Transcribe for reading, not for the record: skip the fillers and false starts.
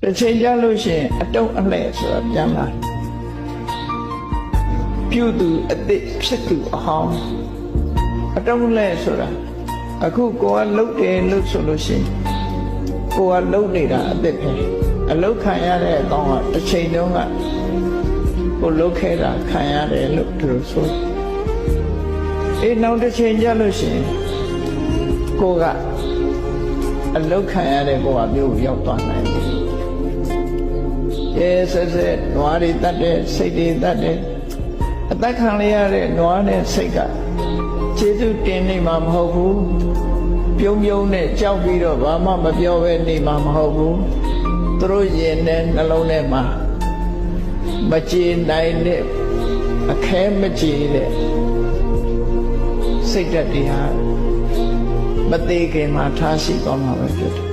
တစ်ချိန်ကြလို့ရှိရင်အတုံးအလှဲ့ဆိုတာပြန်လာပြုသူအသစ်ဖြစ်သူအဟောင်းအတုံးလှဲ့ဆိုတာအခုကိုကလှုပ်တယ်လို့ဆိုလို့ရှိရင်ကိုကလှုပ်နေတာအသစ်ပဲအလှုပ်ခံရတဲ့အကောင်ကတစ်ချိန်တုန်းကကိုလှုပ်ခဲ့တာခံရတယ်လို့သူတို့ဆိုနောက်တစ်ချိန်ကြလို့ရှိရင်ကိုကအလှုပ်ခံရတဲ့ကိုကမျိုးရောက်သွားနိုင်တယ်ဆက်နွားတွေတတ်တဲ့စိတ်တွေတတ်တဲ့အသက်ခံရတဲ့နွားနဲ့စိတ်ကကျေးဇူးတင်နေမှာမဟုတ်ဘူးပြုံးပြုံးနဲ့ကြောက်ပြီးတော့ဘာမှမပြောဘဲနေမှာမဟုတ်ဘူးသူတို့ရင်နဲ့နှလုံးထဲမှာမကြေနိုင်တဲ့အခဲမကြေတဲ့စိတ်ဓာတ်တွေဟာမသေးခင်မှာထားရှိသွားမှာပဲဖြစ်တယ်